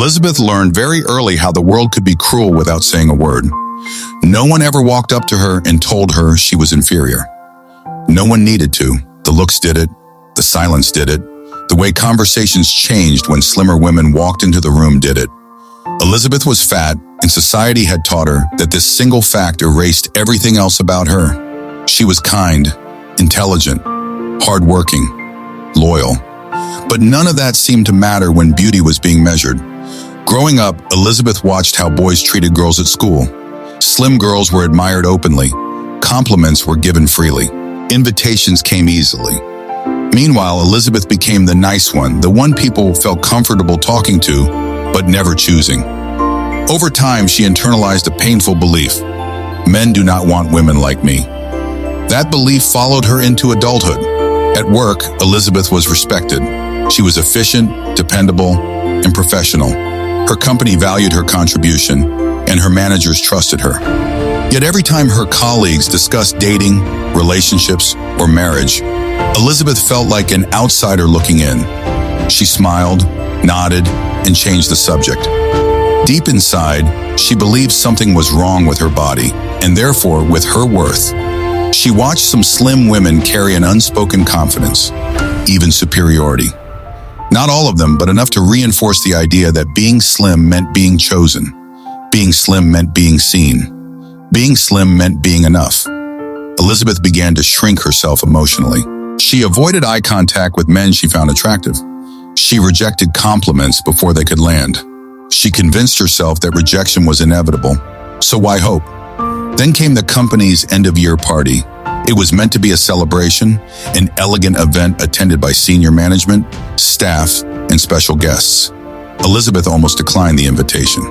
Elizabeth learned very early how the world could be cruel without saying a word. No one ever walked up to her and told her she was inferior. No one needed to. The looks did it. The silence did it. The way conversations changed when slimmer women walked into the room did it. Elizabeth was fat, and society had taught her that this single fact erased everything else about her. She was kind, intelligent, hardworking, loyal. But none of that seemed to matter when beauty was being measured. Growing up, Elizabeth watched how boys treated girls at school. Slim girls were admired openly. Compliments were given freely. Invitations came easily. Meanwhile, Elizabeth became the nice one, the one people felt comfortable talking to, but never choosing. Over time, she internalized a painful belief. Men do not want women like me. That belief followed her into adulthood. At work, Elizabeth was respected. She was efficient, dependable, and professional. Her company valued her contribution, and her managers trusted her. Yet every time her colleagues discussed dating, relationships, or marriage, Elizabeth felt like an outsider looking in. She smiled, nodded, and changed the subject. Deep inside, she believed something was wrong with her body, and therefore with her worth. She watched some slim women carry an unspoken confidence, even superiority. Not all of them, but enough to reinforce the idea that being slim meant being chosen. Being slim meant being seen. Being slim meant being enough. Elizabeth began to shrink herself emotionally. She avoided eye contact with men she found attractive. She rejected compliments before they could land. She convinced herself that rejection was inevitable, so why hope? Then came the company's end-of-year party. It was meant to be a celebration, an elegant event attended by senior management, staff, and special guests. Elizabeth almost declined the invitation.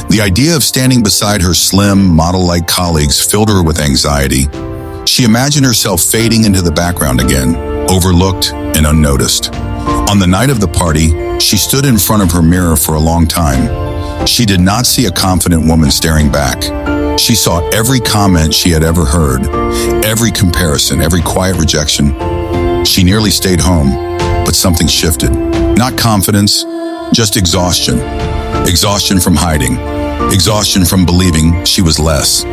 The idea of standing beside her slim, model-like colleagues filled her with anxiety. She imagined herself fading into the background again, overlooked and unnoticed. On the night of the party, she stood in front of her mirror for a long time. She did not see a confident woman staring back. She saw every comment she had ever heard, every comparison, every quiet rejection. She nearly stayed home, but something shifted. Not confidence, just exhaustion. Exhaustion from hiding. Exhaustion from believing she was less.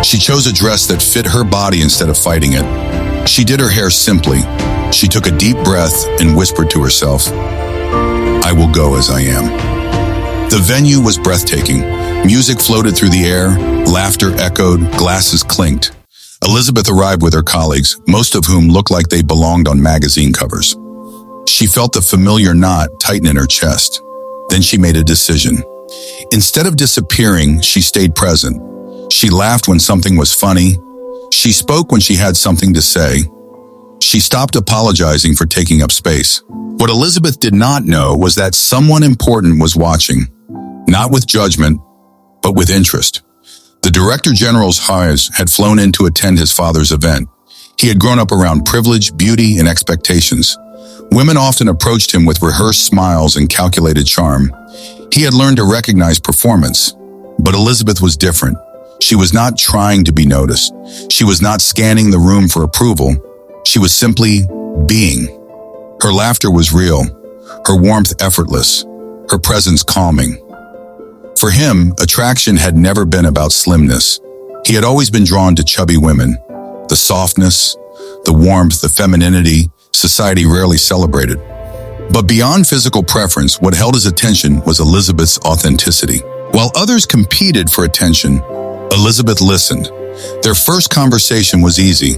She chose a dress that fit her body instead of fighting it. She did her hair simply. She took a deep breath and whispered to herself, "I will go as I am." The venue was breathtaking. Music floated through the air, laughter echoed, glasses clinked. Elizabeth arrived with her colleagues, most of whom looked like they belonged on magazine covers. She felt the familiar knot tighten in her chest. Then she made a decision. Instead of disappearing, she stayed present. She laughed when something was funny. She spoke when she had something to say. She stopped apologizing for taking up space. What Elizabeth did not know was that someone important was watching, not with judgment, but with interest. The Director General's Hayes had flown in to attend his father's event. He had grown up around privilege, beauty, and expectations. Women often approached him with rehearsed smiles and calculated charm. He had learned to recognize performance, but Elizabeth was different. She was not trying to be noticed. She was not scanning the room for approval. She was simply being. Her laughter was real, her warmth effortless, her presence calming. For him, attraction had never been about slimness. He had always been drawn to chubby women. The softness, the warmth, the femininity society rarely celebrated. But beyond physical preference, what held his attention was Elizabeth's authenticity. While others competed for attention, Elizabeth listened. Their first conversation was easy.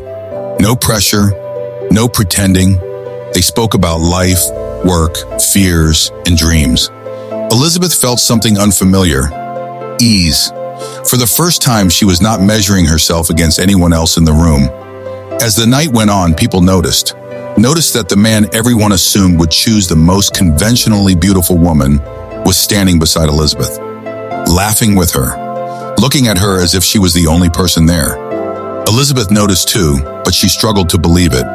No pressure, no pretending. They spoke about life, work, fears, and dreams. Elizabeth felt something unfamiliar: ease. For the first time, she was not measuring herself against anyone else in the room. As the night went on, people noticed that the man everyone assumed would choose the most conventionally beautiful woman was standing beside Elizabeth, laughing with her, looking at her as if she was the only person there. Elizabeth noticed too, but she struggled to believe it.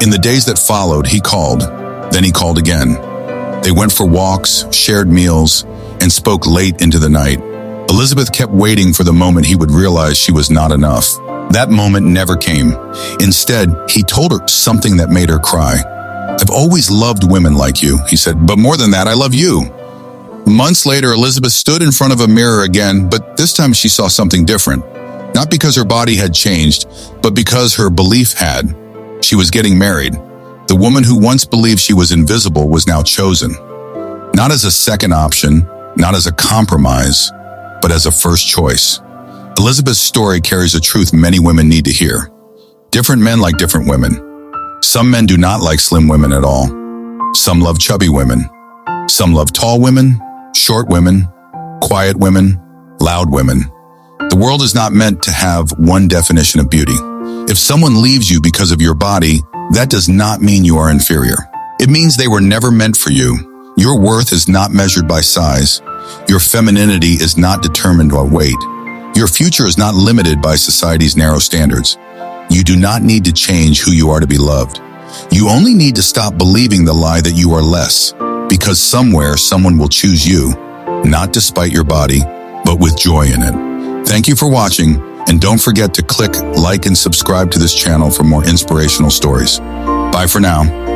In the days that followed, he called. Then he called again. They went for walks, shared meals, and spoke late into the night. Elizabeth kept waiting for the moment he would realize she was not enough. That moment never came. Instead, he told her something that made her cry. "I've always loved women like you," he said, "but more than that, I love you." Months later, Elizabeth stood in front of a mirror again, but this time she saw something different. Not because her body had changed, but because her belief had. She was getting married. The woman who once believed she was invisible was now chosen. Not as a second option, not as a compromise, but as a first choice. Elizabeth's story carries a truth many women need to hear. Different men like different women. Some men do not like slim women at all. Some love chubby women. Some love tall women, short women, quiet women, loud women. The world is not meant to have one definition of beauty. If someone leaves you because of your body, that does not mean you are inferior. It means they were never meant for you. Your worth is not measured by size. Your femininity is not determined by weight. Your future is not limited by society's narrow standards. You do not need to change who you are to be loved. You only need to stop believing the lie that you are less, because somewhere someone will choose you, not despite your body, but with joy in it. Thank you for watching, and don't forget to click like and subscribe to this channel for more inspirational stories. Bye for now.